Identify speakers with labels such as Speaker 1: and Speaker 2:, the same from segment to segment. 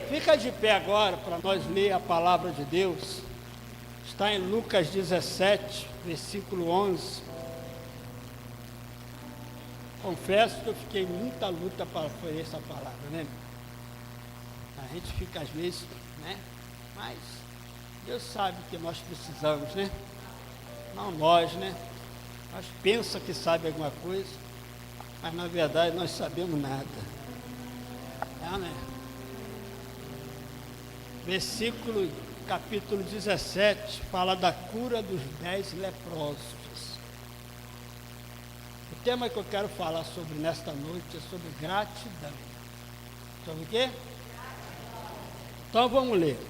Speaker 1: Fica de pé agora para nós ler a palavra de Deus. Está em Lucas 17, versículo 11. Confesso que eu fiquei muita luta para fazer essa palavra, né? A gente fica às vezes, né? Mas Deus sabe que nós precisamos, né? Não nós, né? Nós pensa que sabe alguma coisa, mas na verdade nós sabemos nada. Né? Capítulo 17, fala da cura dos 10 leprosos. O tema que eu quero falar sobre nesta noite é sobre gratidão. Sobre o quê? Então vamos ler.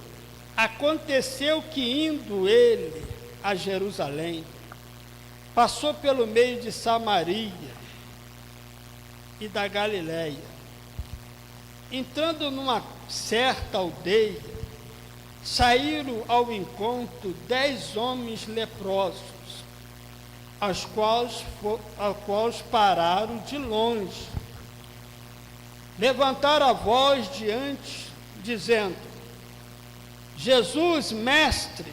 Speaker 1: Aconteceu que indo ele a Jerusalém, passou pelo meio de Samaria e da Galiléia. Entrando numa certa aldeia, saíram ao encontro 10 homens leprosos, aos quais pararam de longe. Levantaram a voz diante, dizendo: Jesus, mestre,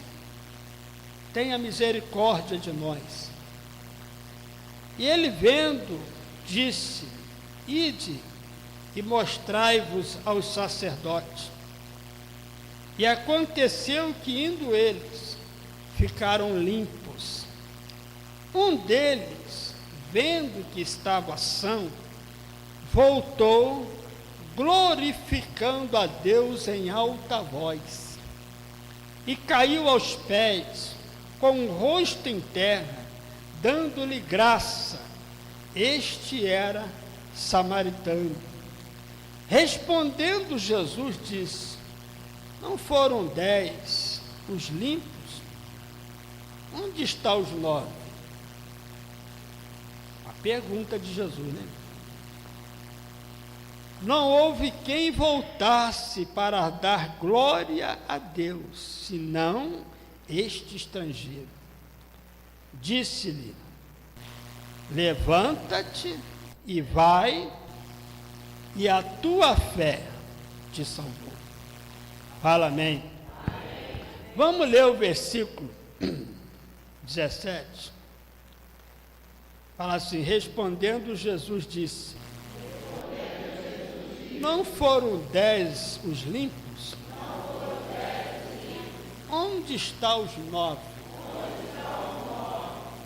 Speaker 1: tenha misericórdia de nós. E ele, vendo, disse: ide e mostrai-vos aos sacerdotes. E aconteceu que, indo eles, ficaram limpos. Um deles, vendo que estava são, voltou, glorificando a Deus em alta voz, e caiu aos pés, com o rosto em terra, dando-lhe graça. Este era samaritano. Respondendo Jesus, disse: não foram 10 os limpos? Onde estão os 9? A pergunta de Jesus, né? Não houve quem voltasse para dar glória a Deus, senão este estrangeiro. Disse-lhe: levanta-te e vai, e a tua fé te salvou. Fala amém. Amém. Vamos ler o versículo 17. Fala assim: respondendo Jesus disse: não foram 10 os limpos? Onde estão os 9?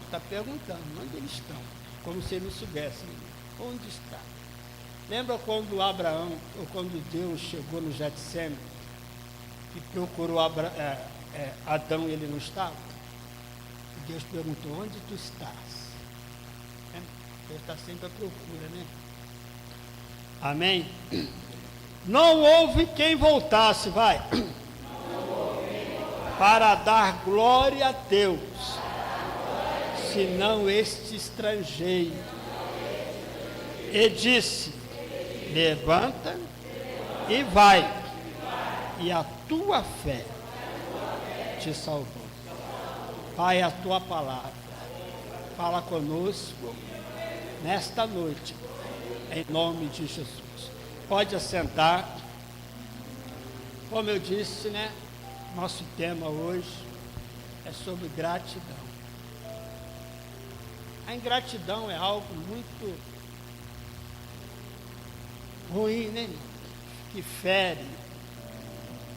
Speaker 1: Está perguntando, onde eles estão? Como se ele não soubesse. Onde está? Lembra quando Abraão, ou quando Deus chegou no Getsêmani e procurou Adão e ele não estava? Deus perguntou: onde tu estás? Ele está sempre à procura, né? Amém? Não houve quem voltasse, vai, para dar glória a Deus, senão este estrangeiro. E disse: levanta e vai, e a tua fé te salvou. Pai, a tua palavra fala conosco nesta noite, em nome de Jesus. Pode assentar. Como eu disse, né? Nosso tema hoje é sobre gratidão. A ingratidão é algo muito ruim, né? Que fere,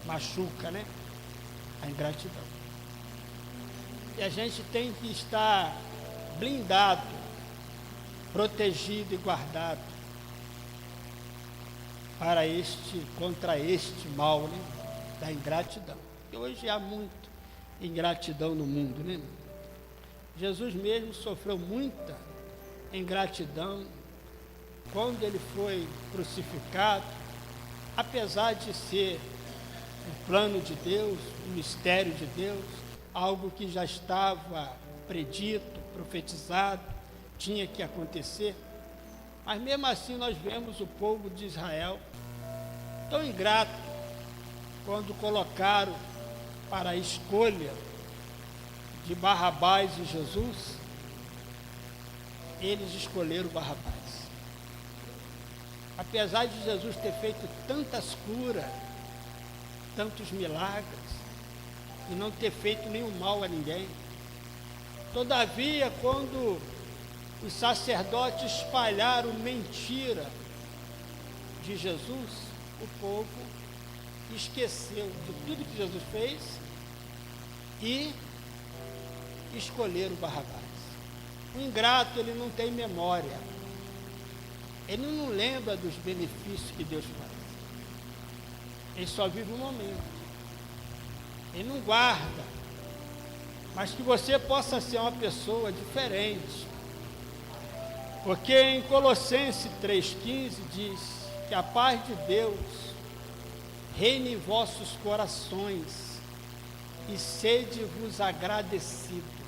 Speaker 1: machuca, né? A ingratidão. E a gente tem que estar blindado, protegido e guardado contra este mal, né? Da ingratidão. E hoje há muito ingratidão no mundo, né? Jesus mesmo sofreu muita ingratidão quando ele foi crucificado, apesar de ser o plano de Deus, o mistério de Deus, algo que já estava predito, profetizado, tinha que acontecer. Mas mesmo assim nós vemos o povo de Israel tão ingrato quando colocaram para a escolha de Barrabás e Jesus, eles escolheram Barrabás. Apesar de Jesus ter feito tantas curas, tantos milagres e não ter feito nenhum mal a ninguém. Todavia, quando os sacerdotes espalharam mentira de Jesus, o povo esqueceu de tudo que Jesus fez e escolheram Barrabás. O ingrato, ele não tem memória, ele não lembra dos benefícios que Deus faz, ele só vive o momento, ele não guarda. Mas que você possa ser uma pessoa diferente, porque em Colossenses 3,15 diz que a paz de Deus reine em vossos corações e sede-vos agradecido.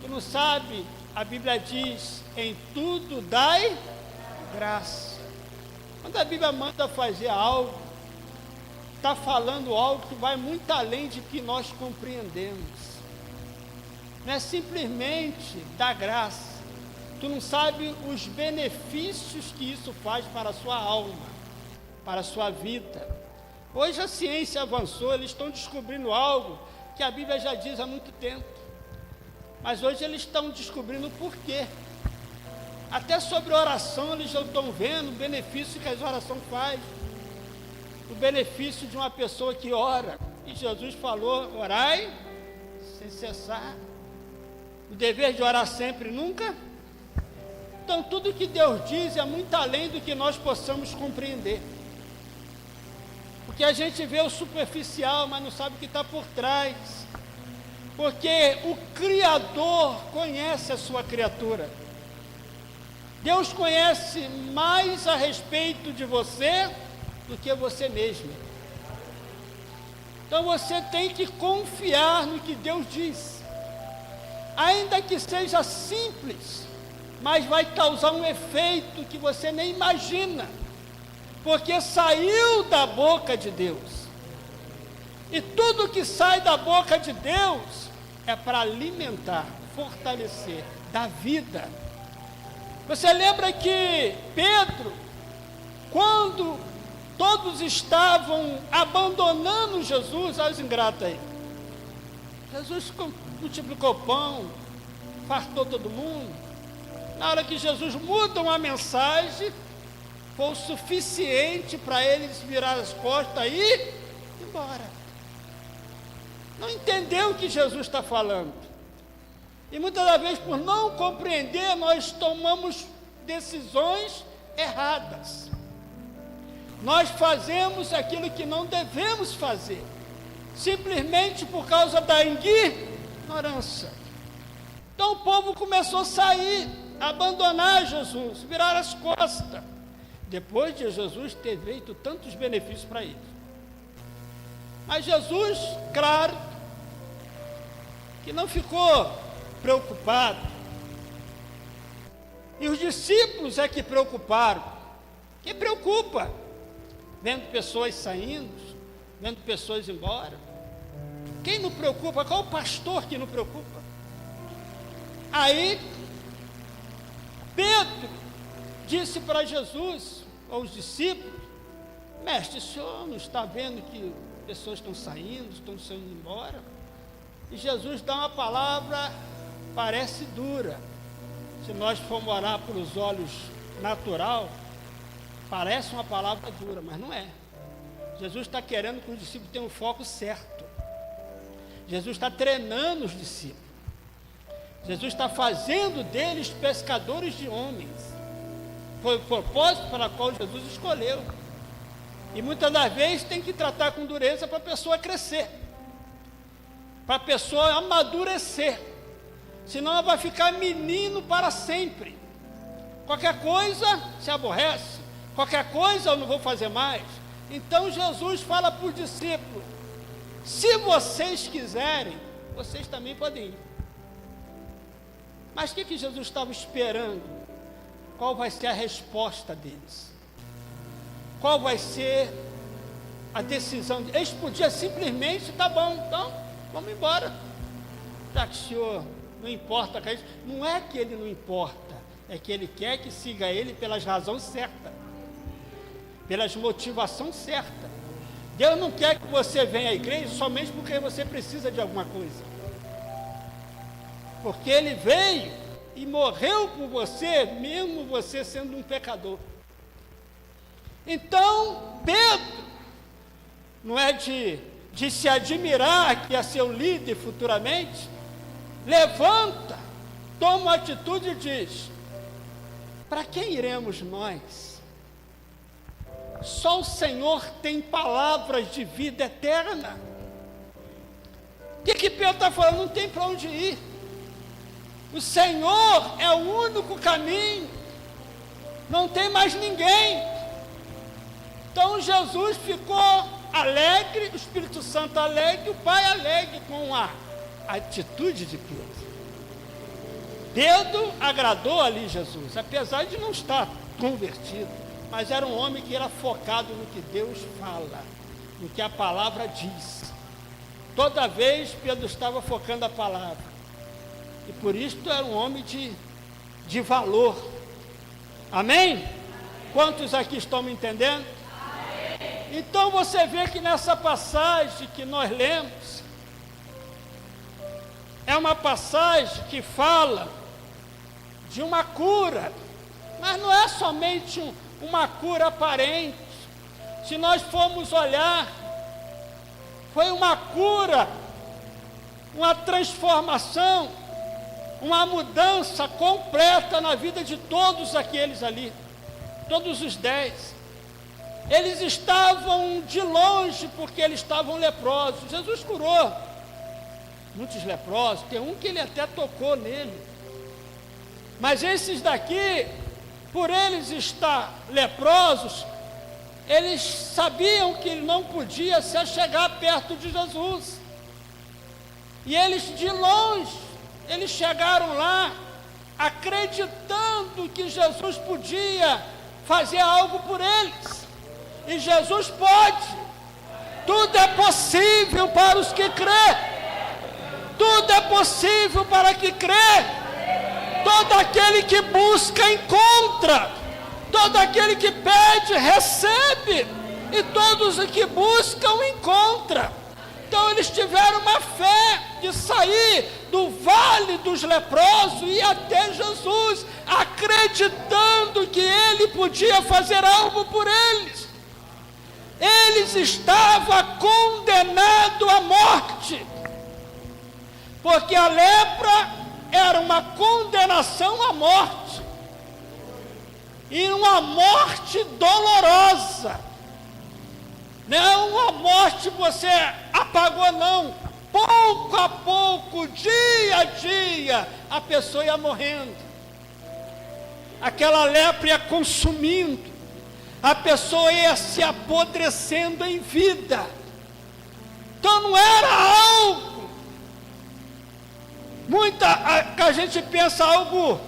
Speaker 1: Tu não sabe, a Bíblia diz, em tudo dai graça. Quando a Bíblia manda fazer algo, está falando algo que vai muito além de que nós compreendemos. Não é simplesmente dar graça. Tu não sabe os benefícios que isso faz para a sua alma, para a sua vida. Hoje a ciência avançou, eles estão descobrindo algo que a Bíblia já diz há muito tempo. Mas hoje eles estão descobrindo o porquê. Até sobre oração eles já estão vendo o benefício que a oração faz. O benefício de uma pessoa que ora. E Jesus falou, orai sem cessar. O dever de orar sempre e nunca. Então tudo que Deus diz é muito além do que nós possamos compreender. Porque a gente vê o superficial, mas não sabe o que está por trás. Porque o Criador conhece a sua criatura. Deus conhece mais a respeito de você do que você mesmo. Então você tem que confiar no que Deus diz. Ainda que seja simples, mas vai causar um efeito que você nem imagina. Porque saiu da boca de Deus. E tudo que sai da boca de Deus é para alimentar, fortalecer, dar vida. Você lembra que Pedro, quando todos estavam abandonando Jesus, olha os ingratos aí. Jesus multiplicou pão, fartou todo mundo. Na hora que Jesus muda uma mensagem, foi o suficiente para eles virar as costas e ir embora. Não entendeu o que Jesus está falando. E muitas das vezes, por não compreender, nós tomamos decisões erradas. Nós fazemos aquilo que não devemos fazer, simplesmente por causa da ignorância. Então o povo começou a sair, a abandonar Jesus, virar as costas, depois de Jesus ter feito tantos benefícios para eles. Mas Jesus, claro, que não ficou preocupado. E os discípulos é que preocuparam. Quem preocupa? Vendo pessoas saindo, vendo pessoas embora. Quem não preocupa? Qual o pastor que não preocupa? Aí, Pedro disse para Jesus, aos discípulos, mestre, o senhor não está vendo que pessoas estão saindo, estão saindo embora? E Jesus dá uma palavra, parece dura. Se nós formos orar pelos olhos natural, parece uma palavra dura, mas não é. Jesus está querendo que os discípulos tenham o foco certo. Jesus está treinando os discípulos. Jesus está fazendo deles pescadores de homens. Foi o propósito para o qual Jesus escolheu. E muitas das vezes tem que tratar com dureza para a pessoa crescer, para a pessoa amadurecer. Senão ela vai ficar menino para sempre. Qualquer coisa se aborrece, qualquer coisa eu não vou fazer mais. Então Jesus fala para os discípulos, se vocês quiserem, vocês também podem ir. Mas o que Jesus estava esperando? Qual vai ser a resposta deles? Qual vai ser a decisão deles? Eles podiam simplesmente, tá bom, então vamos embora. Já que o senhor não importa com isso. Não é que ele não importa, é que ele quer que siga ele pelas razões certas, pelas motivações certas. Deus não quer que você venha à igreja somente porque você precisa de alguma coisa. Porque Ele veio e morreu por você, mesmo você sendo um pecador. Então, Pedro, não é de se admirar que é seu líder futuramente, levanta, toma uma atitude e diz: para quem iremos nós? Só o Senhor tem palavras de vida eterna. O que Pedro está falando? Não tem para onde ir. O Senhor é o único caminho. Não tem mais ninguém. Então Jesus ficou alegre, o Espírito Santo alegre, o Pai alegre com a atitude de Pedro. Pedro agradou ali Jesus, apesar de não estar convertido. Mas era um homem que era focado no que Deus fala, no que a palavra diz. Toda vez Pedro estava focando a palavra. E por isso era um homem de valor. Amém? Quantos aqui estão me entendendo? Amém. Então você vê que nessa passagem que nós lemos, é uma passagem que fala de uma cura, mas não é somente uma cura aparente. Se nós formos olhar, foi uma cura, uma transformação, uma mudança completa na vida de todos aqueles ali, todos os 10. Eles estavam de longe porque eles estavam leprosos. Jesus curou muitos leprosos, tem um que ele até tocou nele. Mas esses daqui, por eles estar leprosos, eles sabiam que não podia se chegar perto de Jesus. E eles de longe, eles chegaram lá, acreditando que Jesus podia fazer algo por eles. E Jesus pode. Tudo é possível para os que crê. Tudo é possível para que crê. Todo aquele que busca, encontra. Todo aquele que pede, recebe. E todos os que buscam, encontram. Então eles tiveram uma fé de sair do vale dos leprosos e ir até Jesus, acreditando que Ele podia fazer algo por eles. Eles estavam condenados à morte, porque a lepra era uma condenação à morte, e uma morte dolorosa, não uma morte que você apagou, não. Pouco a pouco, dia a dia, a pessoa ia morrendo, aquela lepra ia consumindo, a pessoa ia se apodrecendo em vida. Então não era algo que a gente pensa algo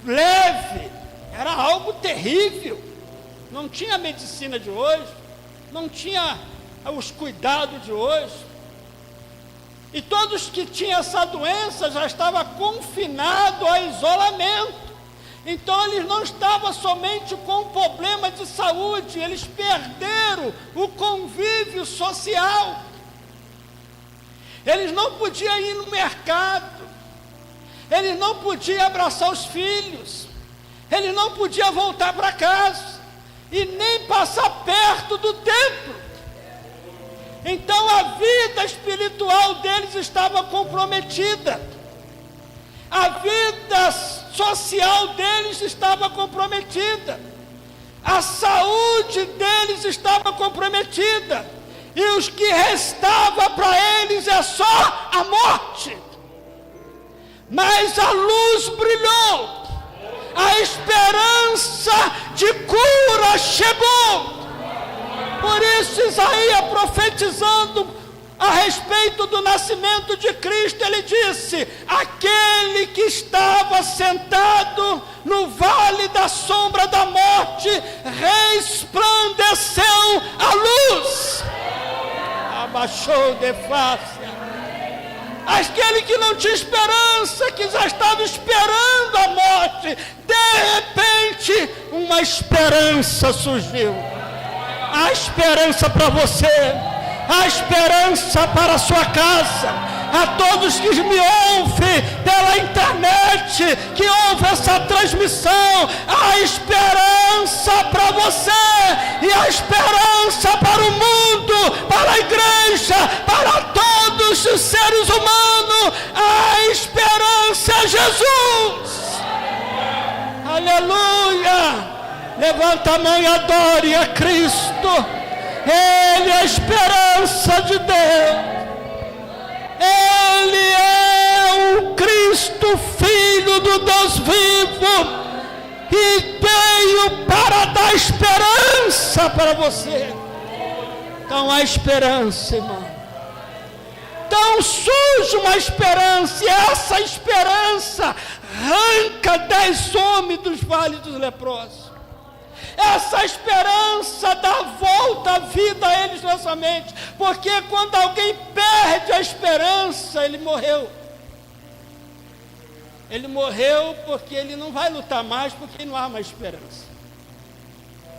Speaker 1: leve, era algo terrível. Não tinha a medicina de hoje, não tinha os cuidados de hoje, e todos que tinham essa doença já estavam confinados a isolamento. Então eles não estavam somente com um problema de saúde, eles perderam o convívio social. Eles não podiam ir no mercado, eles não podiam abraçar os filhos, eles não podiam voltar para casa e nem passar perto do templo. Então a vida espiritual deles estava comprometida, a vida social deles estava comprometida, a saúde deles estava comprometida, e os que restava para eles é só a morte. Mas a luz brilhou, a esperança de cura chegou. Por isso Isaías, profetizando a respeito do nascimento de Cristo, ele disse: aquele que estava sentado no vale da sombra da morte, resplandeceu a luz. Abaixou de face. Aquele que não tinha esperança, que já estava esperando a morte, de repente uma esperança surgiu. Há esperança para você, há esperança para a sua casa. A todos que me ouvem pela internet, que ouvem essa transmissão, há esperança para você, e há esperança para o mundo, para a igreja, para todos os seres humanos. Há esperança em Jesus. Aleluia! Levanta a mão e adore a Cristo. Ele é a esperança de Deus. Ele é o Cristo, Filho do Deus vivo, e veio para dar esperança para você. Então há esperança, irmão. Então surge uma esperança, e essa esperança arranca 10 homens dos vales dos leprosos. Essa esperança dá volta à vida a eles nessa mente, porque quando alguém perde a esperança, ele morreu. Ele morreu porque ele não vai lutar mais, porque não há mais esperança.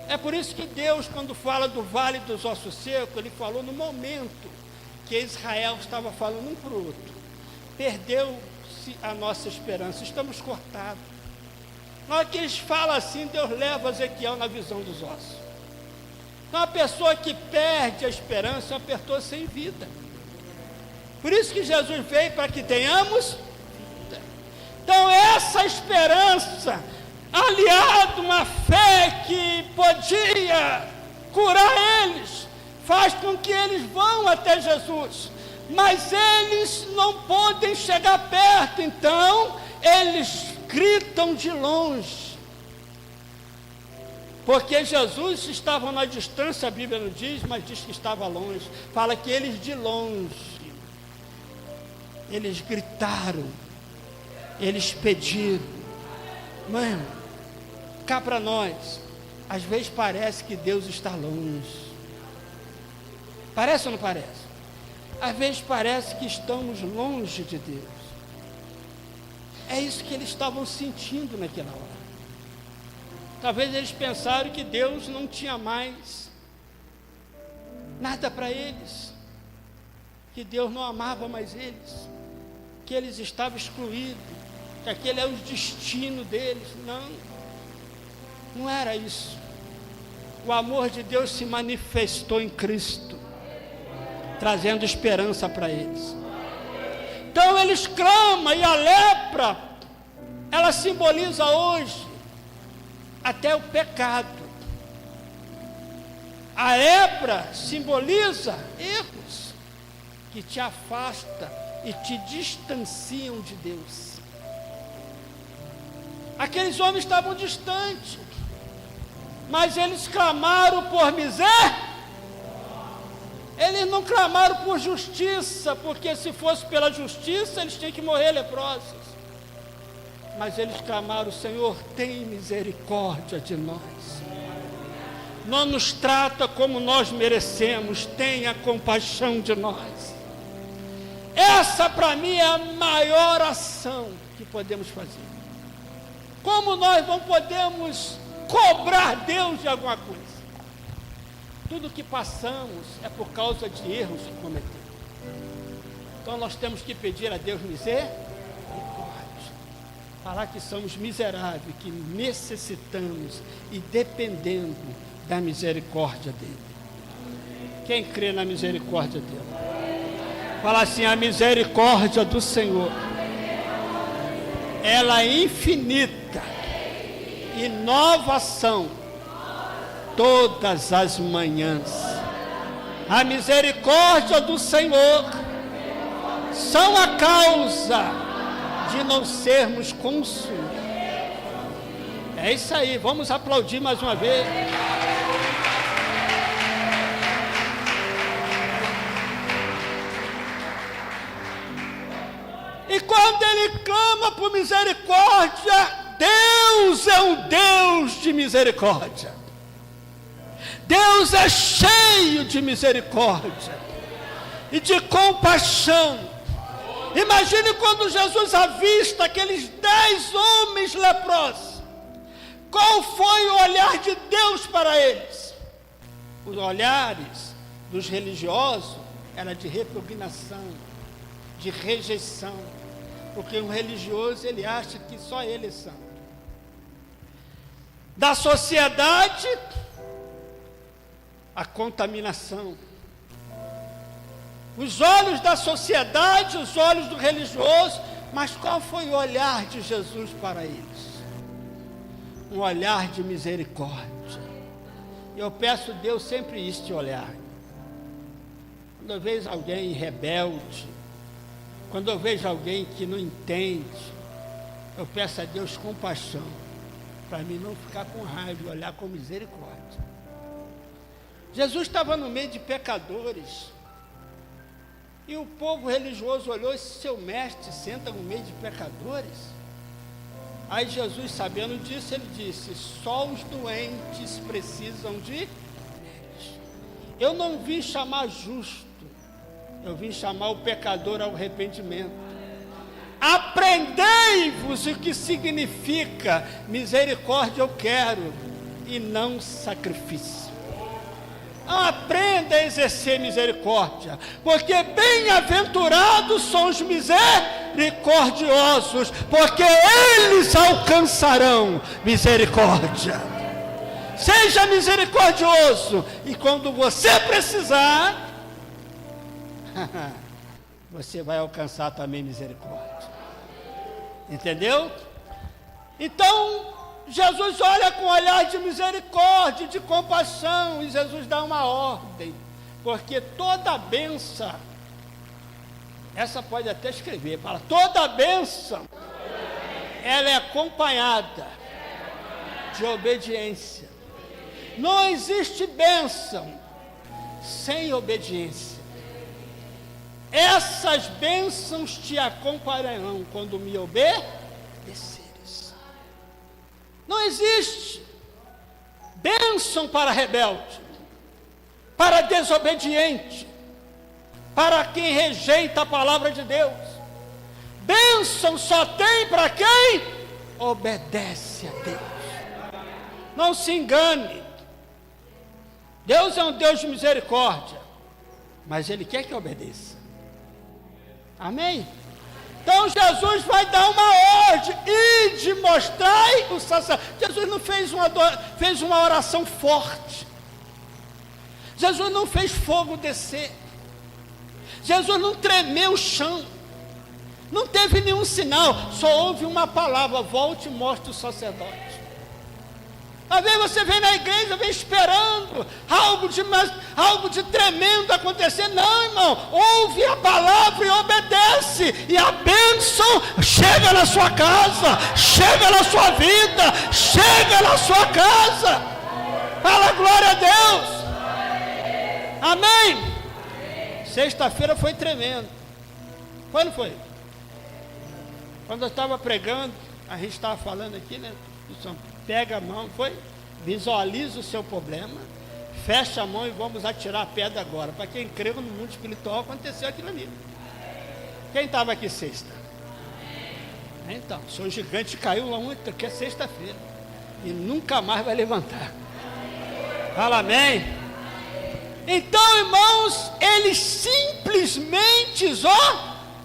Speaker 1: É por isso que Deus, quando fala do vale dos ossos secos, ele falou no momento que Israel estava falando um para o outro. Perdeu-se a nossa esperança, estamos cortados. Na hora que eles falam assim, Deus leva Ezequiel na visão dos ossos. Então a pessoa que perde a esperança é uma pessoa sem vida. Por isso que Jesus veio, para que tenhamos vida. Então essa esperança, aliado a uma fé que podia curar eles, faz com que eles vão até Jesus. Mas eles não podem chegar perto, então eles gritam de longe, porque Jesus estava na distância, a Bíblia não diz, mas diz que estava longe. Fala que eles de longe, eles gritaram, eles pediram. Mano, cá para nós, às vezes parece que Deus está longe. Parece ou não parece? Às vezes parece que estamos longe de Deus. É isso que eles estavam sentindo naquela hora. Talvez eles pensaram que Deus não tinha mais nada para eles, que Deus não amava mais eles, que eles estavam excluídos, que aquele é o destino deles. Não era isso. O amor de Deus se manifestou em Cristo, trazendo esperança para eles. Então eles clamam, e a lepra, ela simboliza hoje até o pecado. A lepra simboliza erros que te afastam e te distanciam de Deus. Aqueles homens estavam distantes, mas eles clamaram por miséria. Eles não clamaram por justiça, porque se fosse pela justiça, eles tinham que morrer leprosos. Mas eles clamaram: Senhor, tem misericórdia de nós. Não nos trata como nós merecemos, tenha compaixão de nós. Essa para mim é a maior ação que podemos fazer. Como nós não podemos cobrar Deus de alguma coisa? Tudo que passamos é por causa de erros que cometemos. Então nós temos que pedir a Deus misericórdia. Falar que somos miseráveis, que necessitamos e dependendo da misericórdia dele. Quem crê na misericórdia dele? Fala assim: a misericórdia do Senhor, ela é infinita e nova ação todas as manhãs. A misericórdia do Senhor são a causa de não sermos consumidos. É isso aí, vamos aplaudir mais uma vez. E quando ele clama por misericórdia, Deus é um Deus de misericórdia. Deus é cheio de misericórdia e de compaixão. Imagine quando Jesus avista aqueles 10 homens leprosos. Qual foi o olhar de Deus para eles? os olhares dos religiosos era de repugnação, de rejeição, porque um religioso ele acha que só ele é santo. Da sociedade, a contaminação. Os olhos da sociedade, os olhos do religioso, mas qual foi o olhar de Jesus para eles? Um olhar de misericórdia. Eu peço a Deus sempre este olhar. Quando eu vejo alguém rebelde, quando eu vejo alguém que não entende, eu peço a Deus compaixão, para mim não ficar com raiva e olhar com misericórdia. Jesus estava no meio de pecadores, e o povo religioso olhou e disse: seu mestre senta no meio de pecadores? Aí Jesus, sabendo disso, ele disse: só os doentes precisam de médicos. Eu não vim chamar justo, eu vim chamar o pecador ao arrependimento. Aprendei-vos o que significa misericórdia eu quero, e não sacrifício. Aprenda a exercer misericórdia, porque bem-aventurados são os misericordiosos, porque eles alcançarão misericórdia. Seja misericordioso, e quando você precisar, você vai alcançar também misericórdia. Entendeu? Então, Jesus olha com um olhar de misericórdia, de compaixão, e Jesus dá uma ordem, porque toda bênção, essa pode até escrever, fala, toda bênção, ela é acompanhada de obediência. Não existe bênção sem obediência. Essas bênçãos te acompanharão quando me obedeceres. Não existe bênção para rebelde, para desobediente, para quem rejeita a palavra de Deus. Bênção só tem para quem obedece a Deus. Não se engane, Deus é um Deus de misericórdia, mas Ele quer que obedeça. Amém? Então Jesus vai dar uma ordem, e de mostrar o sacerdote. Jesus não fez uma oração forte. Jesus não fez fogo descer. Jesus não tremeu o chão. Não teve nenhum sinal, só houve uma palavra: volte e mostre o sacerdote. Às vezes você vem na igreja, vem esperando algo de tremendo acontecer. Não, irmão, ouve a palavra e obedece, e a bênção chega na sua casa, chega na sua vida, chega na sua casa. Fala glória a Deus. Amém. Sexta-feira foi tremendo. Foi ou não foi? Quando eu estava pregando, a gente estava falando aqui, né? Pega a mão, visualiza o seu problema, fecha a mão e vamos atirar a pedra agora. Para quem crê no mundo espiritual, aconteceu aquilo ali. Quem estava aqui sexta? Então, o seu gigante caiu lá ontem, que é sexta-feira, e nunca mais vai levantar. Fala amém. Então, irmãos, eles simplesmente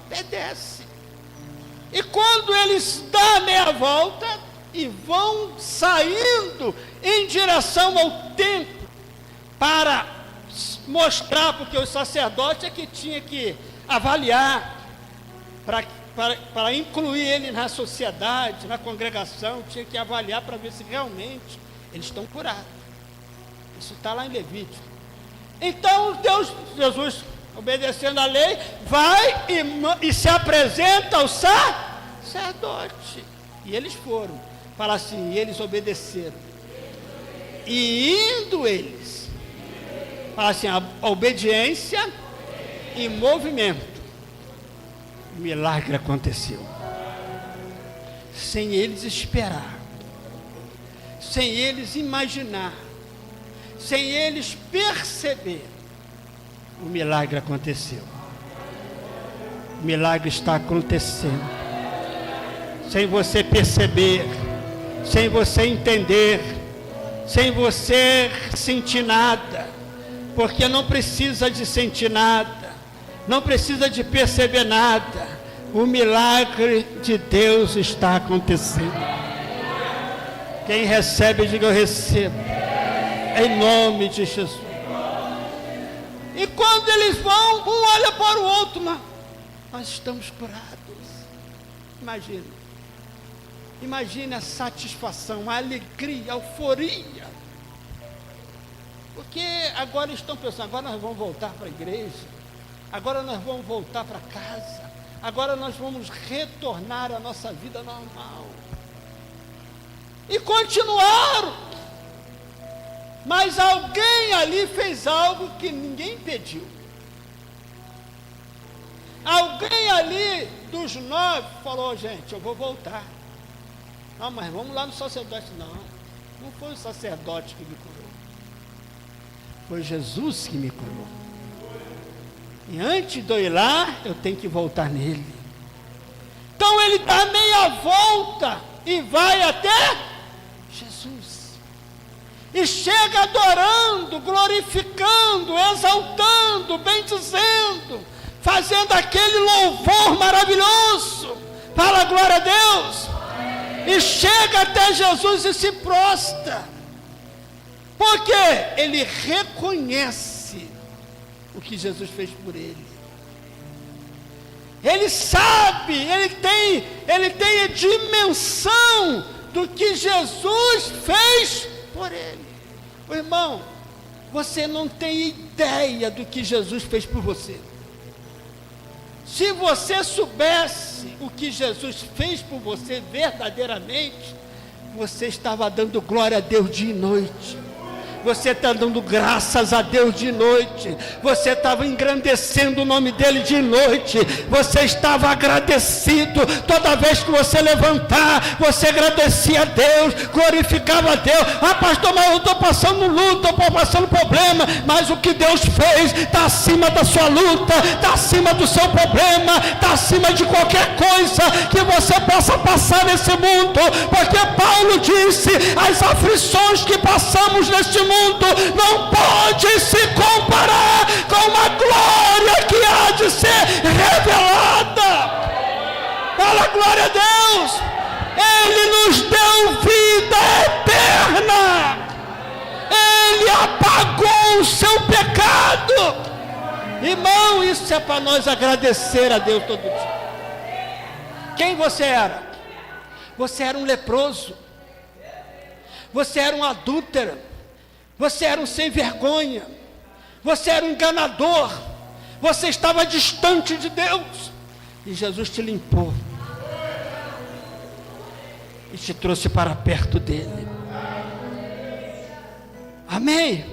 Speaker 1: obedecem. E quando eles dão a meia volta e vão saindo em direção ao templo para mostrar, porque o sacerdote é que tinha que avaliar, para incluir ele na sociedade, na congregação, tinha que avaliar para ver se realmente eles estão curados. Isso está lá em Levítico. Então Jesus, obedecendo a lei, vai e se apresenta ao sacerdote. E eles foram. Fala assim, e eles obedeceram. E indo eles, fala assim, a obediência e movimento, o milagre aconteceu. Sem eles esperar, sem eles imaginar, sem eles perceber, o milagre aconteceu. O milagre está acontecendo. Sem você perceber, sem você entender, sem você sentir nada, porque não precisa de sentir nada, não precisa de perceber nada. O milagre de Deus está acontecendo. Quem recebe, diga: eu recebo, em nome de Jesus. E quando eles vão, um olha para o outro, nós estamos curados. Imagina a satisfação, a alegria, a euforia. Porque agora estão pensando: agora nós vamos voltar para a igreja, agora nós vamos voltar para casa, agora nós vamos retornar à nossa vida normal. E continuaram. Mas alguém ali fez algo que ninguém pediu. Alguém ali dos 9 falou: gente, eu vou voltar. Não, mas vamos lá no sacerdote. Não foi o sacerdote que me curou, foi Jesus que me curou. E antes de eu ir lá, eu tenho que voltar nele. Então ele dá meia volta e vai até Jesus. E chega adorando, glorificando, exaltando, bendizendo, fazendo aquele louvor maravilhoso. Fala glória a Deus. E chega até Jesus e se prostra. Porque ele reconhece o que Jesus fez por ele. Ele sabe, ele tem a dimensão do que Jesus fez por ele. Ô, irmão, você não tem ideia do que Jesus fez por você. Se você soubesse o que Jesus fez por você verdadeiramente, você estava dando glória a Deus dia e noite. Você está dando graças a Deus de noite. Você estava engrandecendo o nome dele de noite. Você estava agradecido. Toda vez que você levantar, você agradecia a Deus, glorificava a Deus. Ah, pastor, mas eu estou passando luta, estou passando problema. Mas o que Deus fez está acima da sua luta, está acima do seu problema, está acima de qualquer coisa que você possa passar nesse mundo. Porque Paulo disse: as aflições que passamos neste mundo não pode se comparar com a glória que há de ser revelada. Fala glória a Deus. Ele nos deu vida eterna. Ele apagou o seu pecado. Irmão, isso é para nós agradecer a Deus todo dia. Quem você era? Você era um leproso. Você era um adúltero. Você era um sem vergonha, você era um enganador, você estava distante de Deus, e Jesus te limpou, e te trouxe para perto dele. Amém?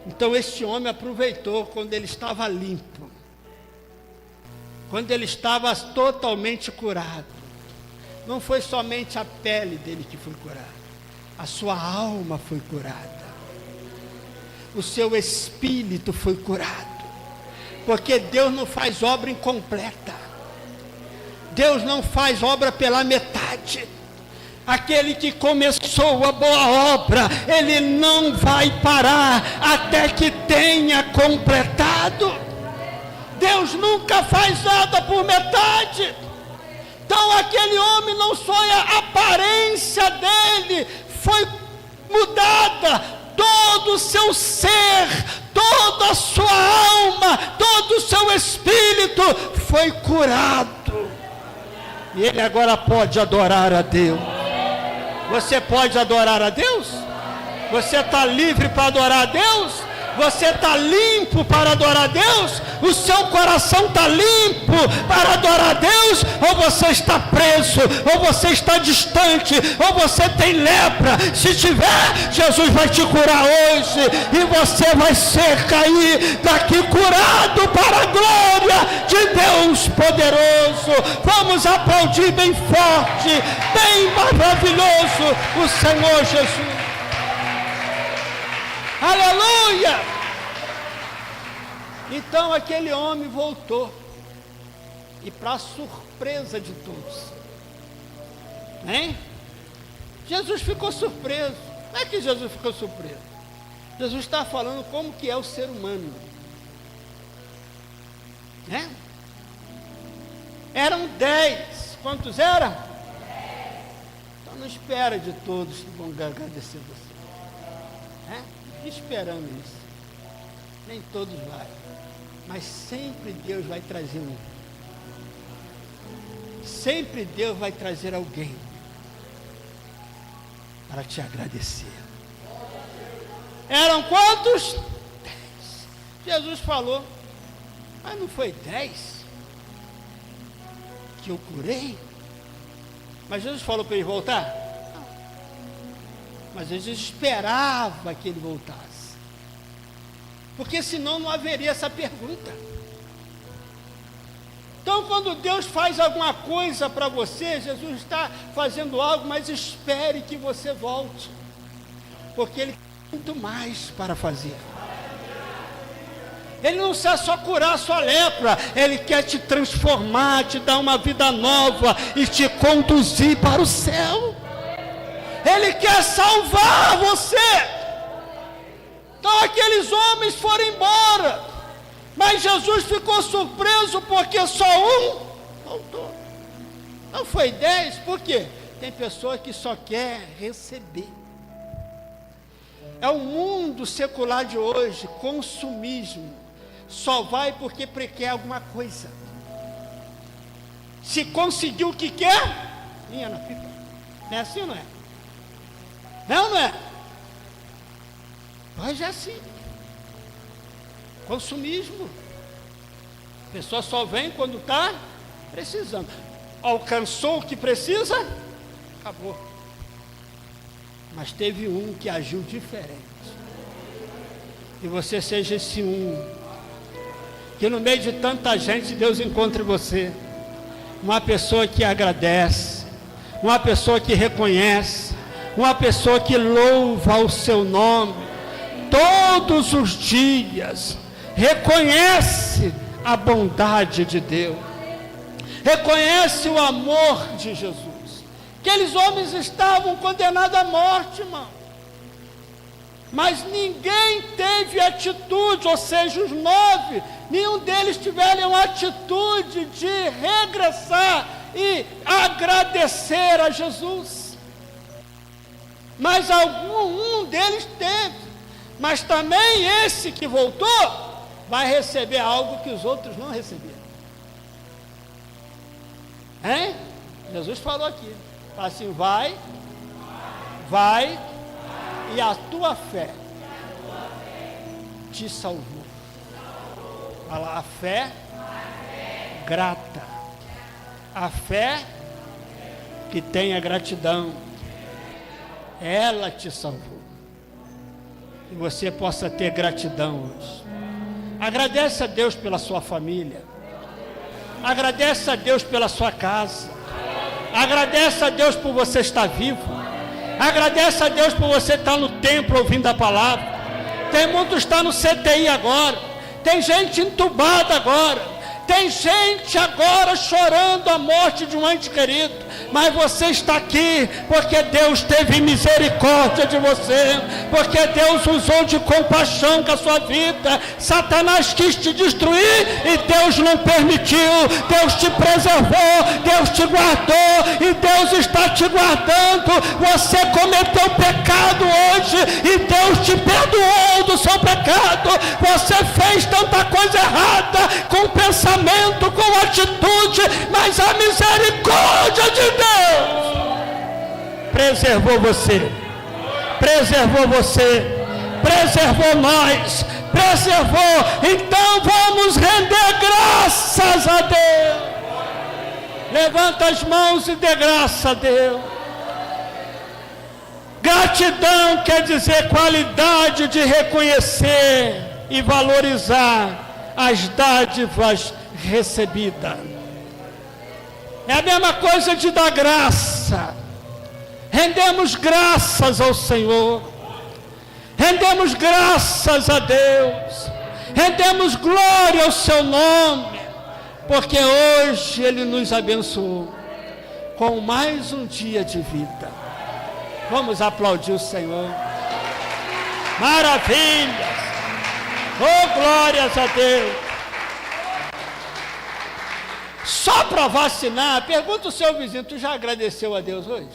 Speaker 1: Então este homem aproveitou quando ele estava limpo, quando ele estava totalmente curado. Não foi somente a pele dele que foi curada, a sua alma foi curada. O seu espírito foi curado. Porque Deus não faz obra incompleta. Deus não faz obra pela metade. Aquele que começou a boa obra, ele não vai parar até que tenha completado. Deus nunca faz nada por metade. Então aquele homem, não só a aparência dele foi mudada, todo o seu ser, toda a sua alma, todo o seu espírito foi curado. E ele agora pode adorar a Deus. Você pode adorar a Deus? Você está livre para adorar a Deus? Você está limpo para adorar a Deus? O seu coração está limpo para adorar a Deus? Ou você está preso? Ou você está distante? Ou você tem lepra? Se tiver, Jesus vai te curar hoje. E você vai cair daqui curado para a glória de Deus poderoso. Vamos aplaudir bem forte, bem maravilhoso o Senhor Jesus. Aleluia! Então aquele homem voltou, e para surpresa de todos, hein? Jesus ficou surpreso. Não é que Jesus ficou surpreso, Jesus está falando como que é o ser humano, né? Eram 10, quantos eram? Então não espera de todos que vão agradecer você, né? Esperando isso, nem todos vai, mas sempre Deus vai trazer um, sempre Deus vai trazer alguém para te agradecer. Eram quantos? 10. Jesus falou, mas não foi 10 que eu curei? Mas Jesus falou para ele voltar? Não. Mas Jesus esperava que ele voltasse, porque senão não haveria essa pergunta. Então, quando Deus faz alguma coisa para você, Jesus está fazendo algo, mas espere que você volte, porque Ele tem muito mais para fazer. Ele não quer só curar a sua lepra, Ele quer te transformar, te dar uma vida nova e te conduzir para o céu. Ele quer salvar você. Então aqueles homens foram embora, mas Jesus ficou surpreso porque só um voltou. Não foi 10, por quê? Tem pessoa que só quer receber. É o mundo secular de hoje, consumismo. Só vai porque quer alguma coisa. Se conseguiu o que quer, linha na pipa. Não é assim ou não é? Não, não é? Hoje é assim. Consumismo. A pessoa só vem quando está precisando. Alcançou o que precisa, acabou. Mas teve um que agiu diferente. E você seja esse um. Que no meio de tanta gente, Deus encontre você uma pessoa que agradece, uma pessoa que reconhece, uma pessoa que louva o seu nome todos os dias, reconhece a bondade de Deus, reconhece o amor de Jesus. Aqueles homens estavam condenados à morte, irmão, mas ninguém teve atitude, ou seja, os 9, nenhum deles tiveram a atitude de regressar e agradecer a Jesus. Mas um deles teve, mas também esse que voltou vai receber algo que os outros não receberam. Hein? Jesus falou aqui, fala assim, vai, e a tua fé te salvou. Fala, a fé grata, a fé que tem a gratidão, ela te salvou. Que você possa ter gratidão hoje. Agradece a Deus pela sua família, agradece a Deus pela sua casa, agradece a Deus por você estar vivo, agradece a Deus por você estar no templo ouvindo a palavra. Tem muitos que estão no CTI agora, tem gente entubada agora, tem gente agora chorando a morte de um ente querido, mas você está aqui porque Deus teve misericórdia de você, porque Deus usou de compaixão com a sua vida. Satanás quis te destruir e Deus não permitiu. Deus te preservou, Deus te guardou e Deus está te guardando. Você cometeu pecado hoje e Deus te perdoou do seu pecado. Você fez tanta coisa errada com pensamento, com atitude, mas a misericórdia de Deus preservou você, preservou nós, preservou. Então vamos render graças a Deus. Levanta as mãos e dê graça a Deus. Gratidão quer dizer qualidade de reconhecer e valorizar as dádivas recebidas. É a mesma coisa de dar graça. Rendemos graças ao Senhor, rendemos graças a Deus, rendemos glória ao seu nome, porque hoje Ele nos abençoou com mais um dia de vida. Vamos aplaudir o Senhor. Maravilhas! Oh, glórias a Deus! Só para vacinar, pergunta o seu vizinho, tu já agradeceu a Deus hoje?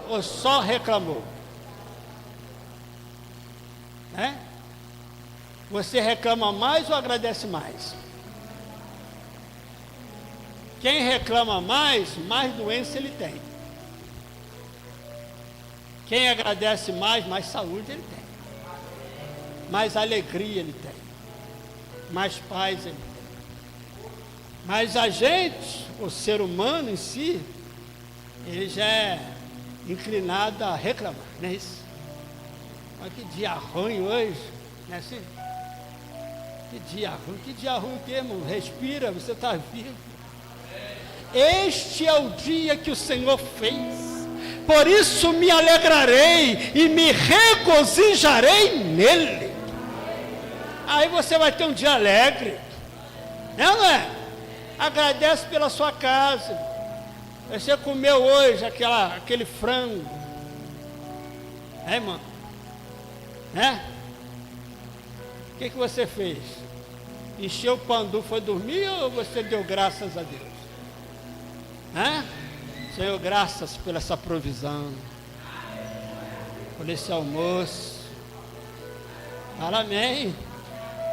Speaker 1: Ou só reclamou? Né? Você reclama mais ou agradece mais? Quem reclama mais doença ele tem. Quem agradece mais saúde ele tem. Mais alegria ele tem. Mais paz ele tem. Mas a gente, o ser humano em si, ele já é inclinado a reclamar, não é isso? Olha que dia ruim hoje, não é assim? Que dia ruim que, irmão? Respira, você está vivo. Este é o dia que o Senhor fez, por isso me alegrarei e me regozijarei nele. Aí você vai ter um dia alegre, não é? Agradece pela sua casa. Você comeu hoje aquele frango, é, irmão? Né? O que você fez? Encheu o pandu, foi dormir ou você deu graças a Deus? Senhor, graças por essa provisão, por esse almoço. Fala amém.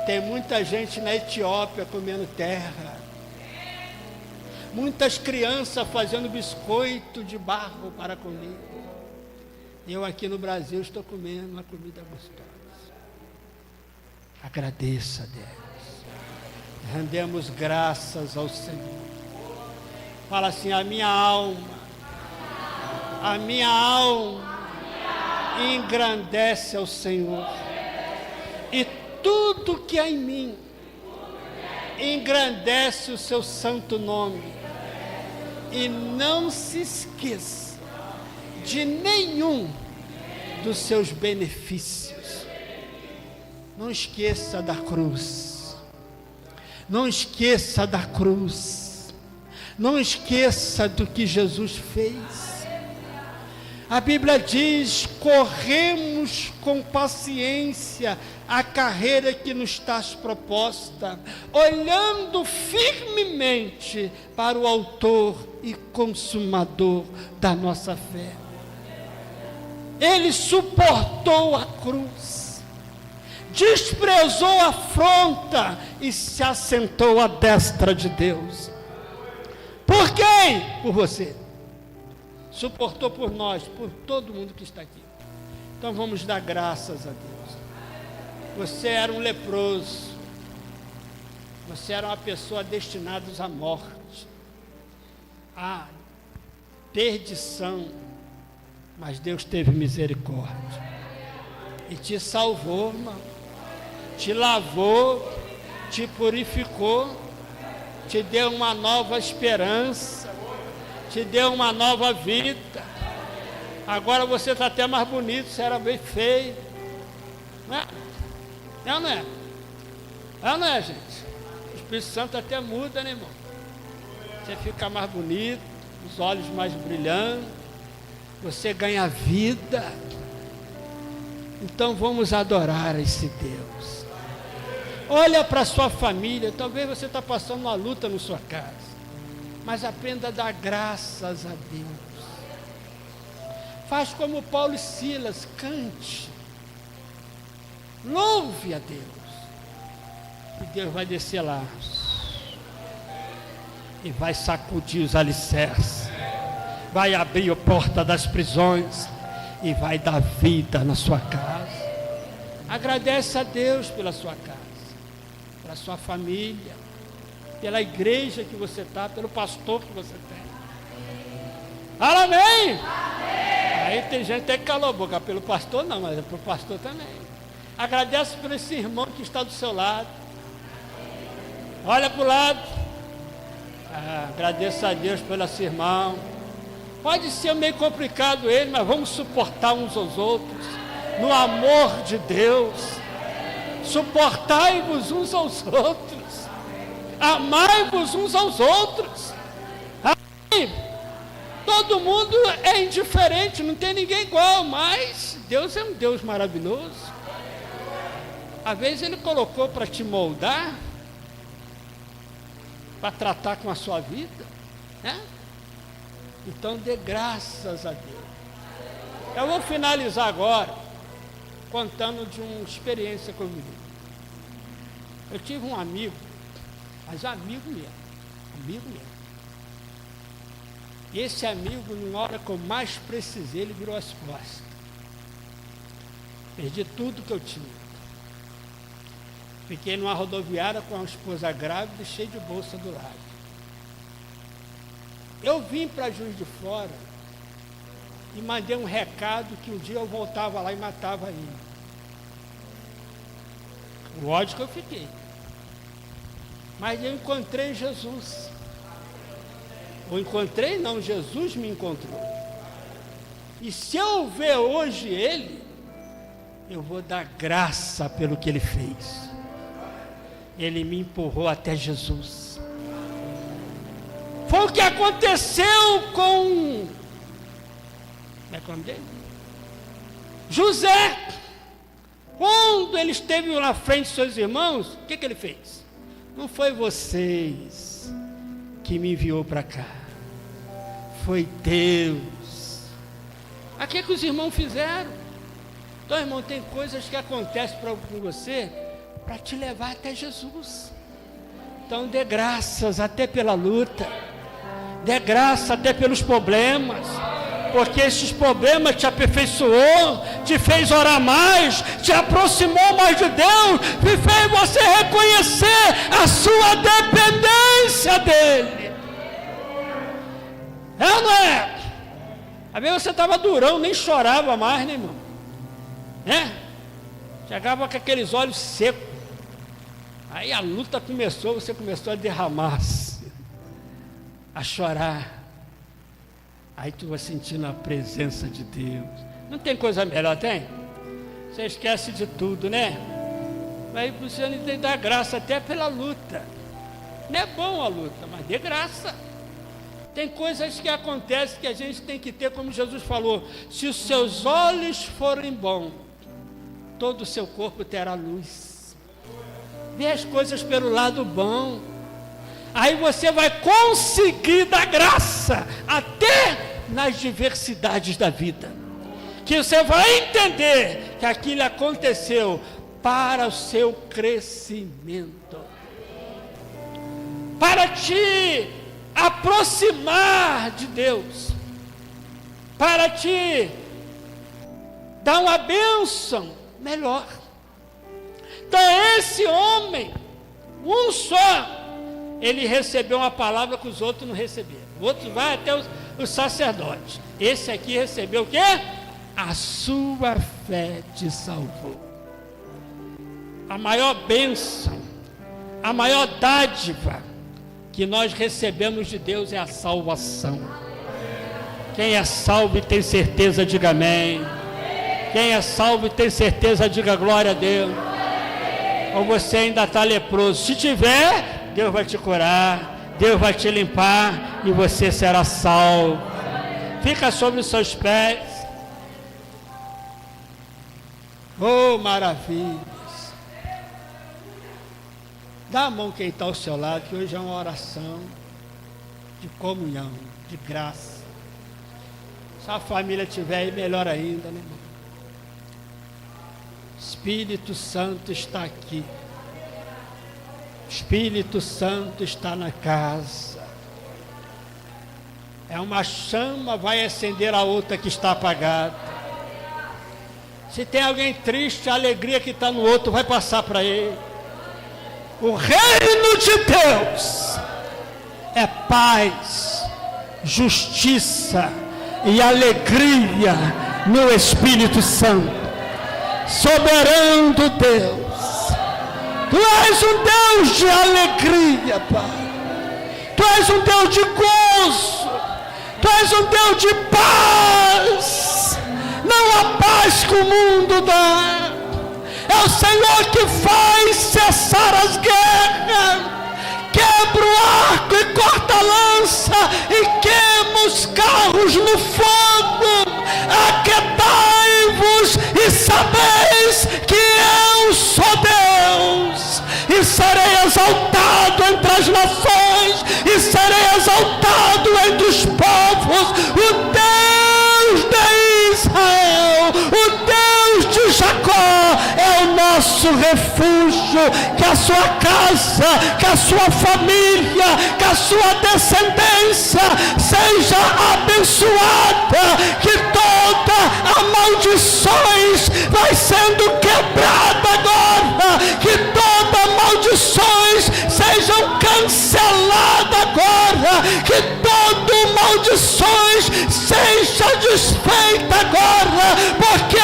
Speaker 1: Tem muita gente na Etiópia comendo terra, muitas crianças fazendo biscoito de barro para comer. Eu aqui no Brasil estou comendo uma comida gostosa. Agradeça a Deus. Rendemos graças ao Senhor. Fala assim, a minha alma engrandece ao Senhor. E tudo que há em mim engrandece o seu santo nome. E não se esqueça de nenhum dos seus benefícios. Não esqueça da cruz. Não esqueça da cruz. Não esqueça do que Jesus fez. A Bíblia diz: corremos com paciência a carreira que nos está proposta, olhando firmemente para o autor e consumador da nossa fé. Ele suportou a cruz, desprezou a afronta e se assentou à destra de Deus. Por quem? Por você. Suportou por nós, por todo mundo que está aqui. Então vamos dar graças a Deus. Você era um leproso. Você era uma pessoa destinada à morte, à perdição. Mas Deus teve misericórdia e te salvou, irmão. Te lavou, te purificou, te deu uma nova esperança, te deu uma nova vida. Agora você está até mais bonito, você era bem feio. Não é? Não é? Não é, gente? O Espírito Santo até muda, né, irmão? Você fica mais bonito, os olhos mais brilhantes, você ganha vida. Então vamos adorar esse Deus. Olha para a sua família, talvez você está passando uma luta na sua casa, mas aprenda a dar graças a Deus. Faz como Paulo e Silas, cante, louve a Deus, e Deus vai descer lá e vai sacudir os alicerces, vai abrir a porta das prisões e vai dar vida na sua casa. Agradece a Deus pela sua casa, pela sua família, pela igreja que você está, pelo pastor que você tem. Fala amém? Aí tem gente até que calou a boca, pelo pastor não, mas é pelo pastor também. Agradece por esse irmão que está do seu lado. Olha para o lado. Agradeça a Deus pelo esse irmão. Pode ser meio complicado ele, mas vamos suportar uns aos outros, no amor de Deus. Suportai-vos uns aos outros, amai-vos uns aos outros. Amém? Todo mundo é indiferente, não tem ninguém igual, mas Deus é um Deus maravilhoso. Às vezes Ele colocou para te moldar, para tratar com a sua vida, né? Então dê graças a Deus. Eu vou finalizar agora contando de uma experiência que eu vivi. Eu tive um amigo, mas amigo mesmo. E esse amigo, na hora que eu mais precisei, ele virou as costas. Perdi tudo que eu tinha. Fiquei numa rodoviária com uma esposa grávida e cheia de bolsa do lado. Eu vim para Juiz de Fora e mandei um recado que um dia eu voltava lá e matava ele. Lógico que eu fiquei. Mas eu encontrei Jesus. Ou encontrei não, Jesus me encontrou. E se eu ver hoje ele, eu vou dar graça pelo que ele fez. Ele me empurrou até Jesus. Foi o que aconteceu com... Como é que é o nome dele? José. Quando ele esteve na frente de seus irmãos, o que ele fez? Não foi vocês que me enviou para cá. Foi Deus. O que os irmãos fizeram? Então, irmão, tem coisas que acontecem com você para te levar até Jesus. Então dê graças até pela luta, dê graça até pelos problemas, porque esses problemas te aperfeiçoou, te fez orar mais, te aproximou mais de Deus, e fez você reconhecer a sua dependência dEle. É ou não é? Às vezes você estava durão, nem chorava mais, né, irmão? Né? Chegava com aqueles olhos secos. Aí a luta começou, você começou a derramar-se, a chorar. Aí tu vai sentindo a presença de Deus. Não tem coisa melhor, tem? Você esquece de tudo, né? Aí você tem que dar graça até pela luta. Não é bom a luta, mas dê graça. Tem coisas que acontecem que a gente tem que ter, como Jesus falou: se os seus olhos forem bons, todo o seu corpo terá luz. Vê as coisas pelo lado bom. Aí você vai conseguir dar graça até nas diversidades da vida. Que você vai entender que aquilo aconteceu para o seu crescimento, para te aproximar de Deus, para te dar uma bênção melhor. Então esse homem, um só, ele recebeu uma palavra que os outros não receberam. O outro vai até os sacerdotes. Esse aqui recebeu o quê? A sua fé te salvou. A maior bênção, a maior dádiva que nós recebemos de Deus é a salvação. Quem é salvo e tem certeza, diga amém. Quem é salvo e tem certeza, diga glória a Deus. Ou você ainda está leproso? Se tiver, Deus vai te curar, Deus vai te limpar e você será salvo. Fica sobre os seus pés. Oh, maravilhas! Dá a mão quem está ao seu lado, que hoje é uma oração de comunhão, de graça. Se a família estiver aí, melhor ainda, né, irmão? Espírito Santo está aqui. Espírito Santo está na casa. É uma chama, vai acender a outra que está apagada. Se tem alguém triste, a alegria que está no outro vai passar para ele. O reino de Deus é paz, justiça e alegria no Espírito Santo. Soberano Deus, Tu és um Deus de alegria, Pai. Tu és um Deus de gozo. Tu és um Deus de paz. Não há paz que o mundo dá. É o Senhor que faz cessar as guerras, quebra o arco arco e corta a lança e queima os carros no fogo. Aquietai-vos e sabeis que eu sou Deus, e serei exaltado entre as nações, e serei exaltado entre os povos. O Deus de Israel, o Deus de Jacó é o nosso refúgio. Que a sua casa, que a sua família, que a sua descendência seja abençoada, que toda a maldições vai sendo quebrada agora, que todas as maldições sejam canceladas agora, que toda maldições seja desfeita agora, porque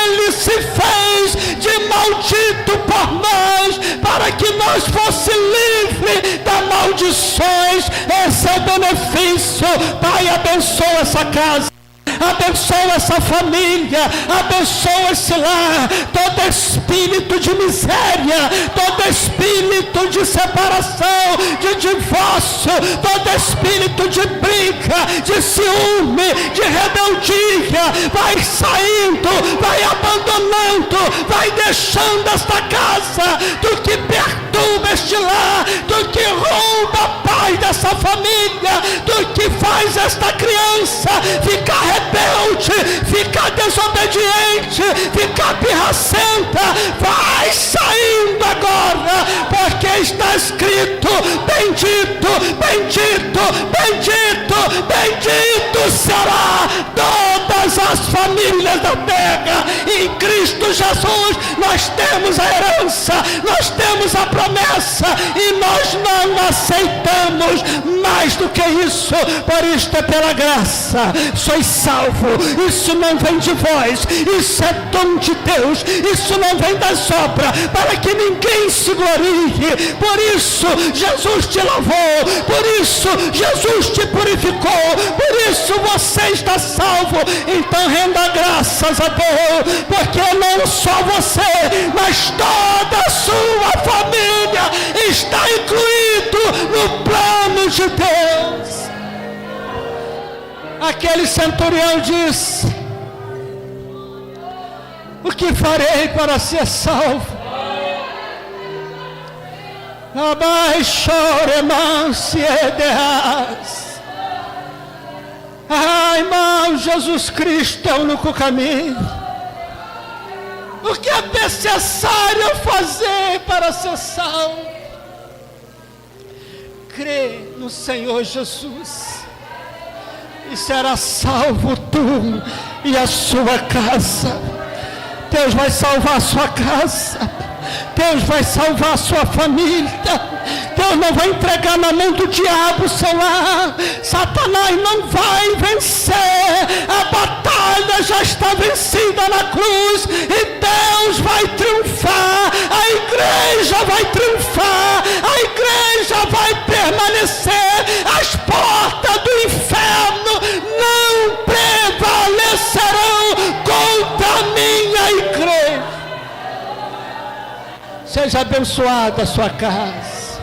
Speaker 1: Ele se fez de maldito por nós, para que nós fosse livre das maldições. Esse é o benefício. Pai, abençoa essa casa, abençoa essa família, abençoa esse lar. Todo espírito de miséria, todo espírito de separação, de divórcio, todo espírito de briga, de ciúme, de rebeldia, vai saindo, vai abandonando, vai deixando esta casa. Do que perturba este lar, do que rouba a paz dessa família, do que faz esta criança ficar rebelde, ficar desobediente, ficar pirracenta, vai saindo agora, porque está escrito: bendito, bendito, bendito, bendito será todas as famílias da terra. Em Cristo Jesus nós temos a herança, nós temos a promessa, e nós não aceitamos mais do que isso. Por isto é pela graça sois salvo. Isso não vem de vós, isso é dom de Deus, isso não vem das obras, para que ninguém se glorie. Por isso Jesus te lavou, por isso Jesus te purificou, por isso você está salvo. Então renda graças a Deus, porque não só você, mas toda a sua família está incluído no plano de Deus. Aquele centurião disse: o que farei para ser salvo? Ah, irmão, Jesus Cristo é o único caminho. O que é necessário fazer para ser salvo? Crê no Senhor Jesus, e será salvo tu e a sua casa. Deus vai salvar a sua casa, Deus vai salvar a sua família. Deus não vai entregar na mão do diabo o seu lar. Satanás não vai vencer. A batalha já está vencida na cruz, e Deus vai triunfar. A igreja vai triunfar, a igreja vai permanecer. As portas do inferno não prevalecerão contra a minha igreja. Seja abençoada a sua casa,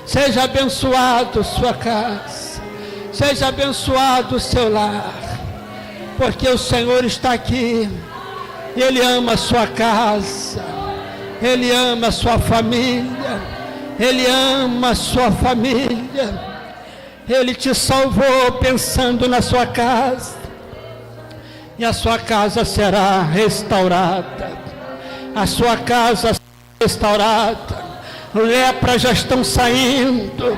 Speaker 1: seja abençoado sua casa, seja abençoado o seu lar, porque o Senhor está aqui, e Ele ama a sua casa, Ele ama a sua família, Ele ama a sua família. Ele te salvou pensando na sua casa, e a sua casa será restaurada, a sua casa será restaurada. Lepras já estão saindo,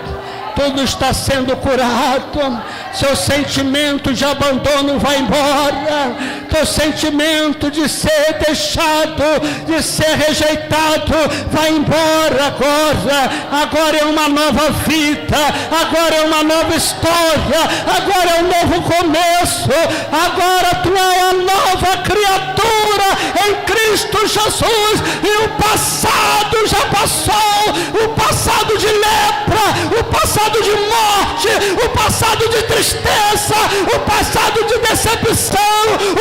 Speaker 1: tudo está sendo curado. Seu sentimento de abandono vai embora, teu sentimento de ser deixado, de ser rejeitado, vai embora agora. Agora é uma nova vida, agora é uma nova história, agora é um novo começo. Agora tu é uma nova criatura em Cristo Jesus, e o passado já passou, o passado de lepra, o passado de morte, o passado de tristeza, o passado de decepção,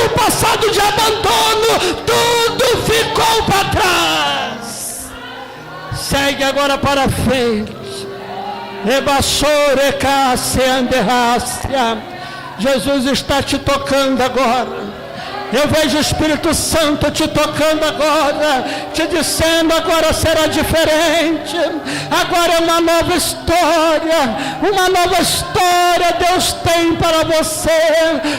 Speaker 1: o passado de abandono, tudo ficou para trás. Segue agora para frente, Jesus está te tocando agora. Eu vejo o Espírito Santo te tocando agora, te dizendo: agora será diferente, agora é uma nova história Deus tem para você,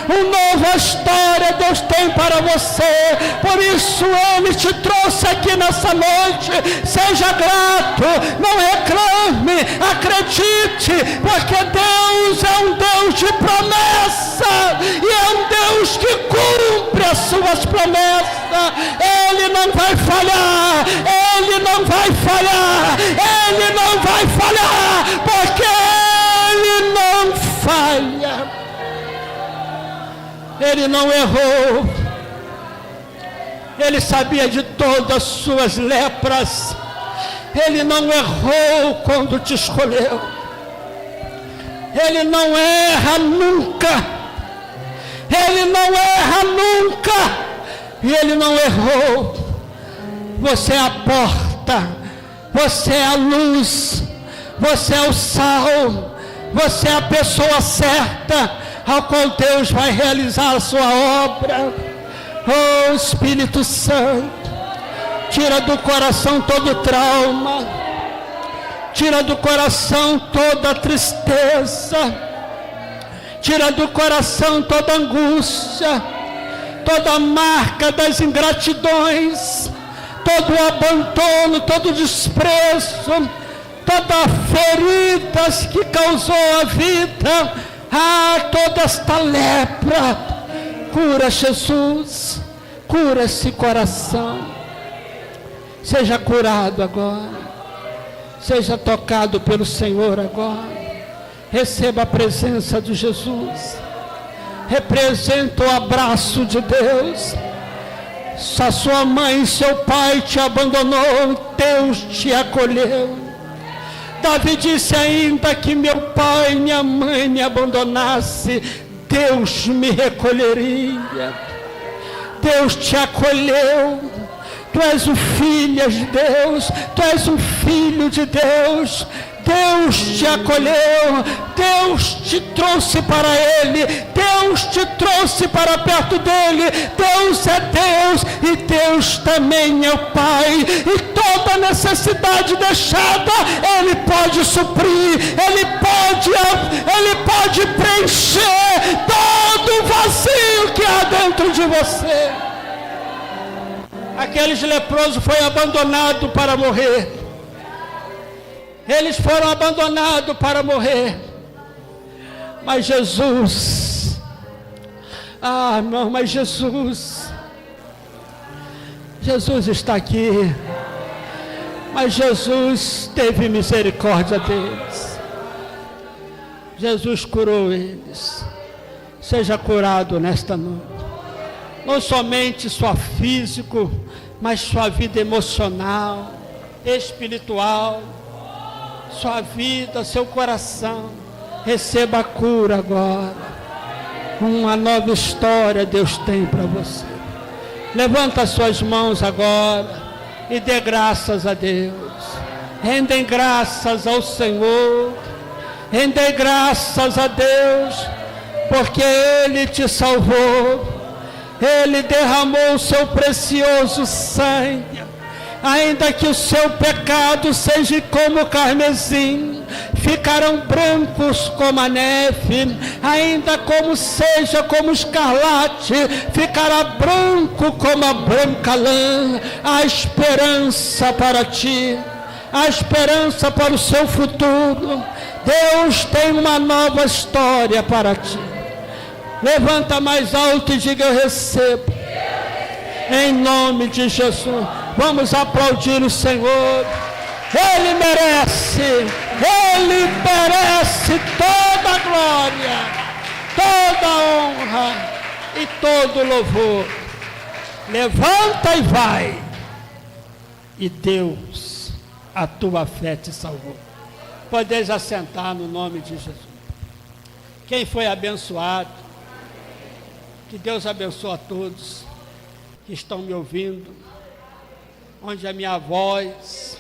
Speaker 1: uma nova história Deus tem para você. Por isso Ele te trouxe aqui nessa noite. Seja grato, não reclame, acredite, porque Deus é um Deus de promessa, e é um Deus que cumpre as suas promessas. Ele não vai falhar, Ele não vai falhar, Ele não vai falhar, porque Ele não falha. Ele não errou. Ele sabia de todas as suas lepras. Ele não errou quando te escolheu. Ele não erra nunca. Ele não erra nunca, e Ele não errou. Você é a porta, você é a luz, você é o sal, você é a pessoa certa ao qual Deus vai realizar a sua obra. Oh Espírito Santo, tira do coração todo trauma, tira do coração toda tristeza, tira do coração toda angústia, toda marca das ingratidões, todo o abandono, todo o desprezo, todas feridas que causou a vida, toda esta lepra. Cura, Jesus, cura esse coração. Seja curado agora, seja tocado pelo Senhor agora. Receba a presença de Jesus. Representa o abraço de Deus. Se a sua mãe e seu pai te abandonou, Deus te acolheu. Davi disse: ainda que meu pai e minha mãe me abandonasse, Deus me recolheria. Deus te acolheu. Tu és o filho de Deus, tu és o filho de Deus. Deus te acolheu, Deus te trouxe para Ele, Deus te trouxe para perto dEle. Deus é Deus, e Deus também é o Pai, e toda necessidade deixada Ele pode suprir, Ele pode preencher todo o vazio que há dentro de você. Aqueles leprosos foram abandonados para morrer. Eles foram abandonados para morrer. Mas Jesus, irmão, mas Jesus está aqui. Mas Jesus teve misericórdia deles. Jesus curou eles. Seja curado nesta noite. Não somente só físico, mas sua vida emocional, espiritual, sua vida, seu coração. Receba a cura agora. Uma nova história Deus tem para você. Levanta as suas mãos agora e dê graças a Deus. Rendem graças ao Senhor. Rendem graças a Deus, porque Ele te salvou. Ele derramou o seu precioso sangue. Ainda que o seu pecado seja como o carmesim, ficarão brancos como a neve. Ainda como seja como o escarlate, ficará branco como a branca lã. Há esperança para ti, há esperança para o seu futuro. Deus tem uma nova história para ti. Levanta mais alto e diga: eu recebo. Em nome de Jesus. Vamos aplaudir o Senhor. Ele merece toda a glória, toda a honra e todo o louvor. Levanta e vai. E Deus, a tua fé te salvou. Podeis assentar no nome de Jesus. Quem foi abençoado, que Deus abençoe a todos que estão me ouvindo, onde a minha voz,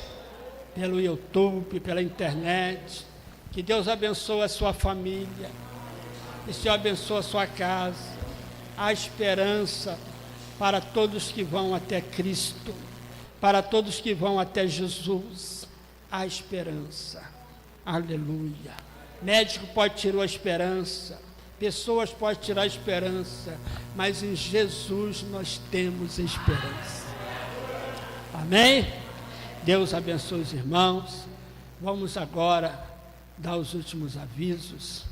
Speaker 1: pelo YouTube, pela internet, Que Deus abençoe a sua família. Que o Senhor abençoe a sua casa. Há esperança para todos que vão até Cristo, para todos que vão até Jesus. Há esperança. Aleluia. Médico pode tirar a esperança, pessoas podem tirar a esperança, mas em Jesus nós temos esperança. Amém? Deus abençoe os irmãos. Vamos agora dar os últimos avisos.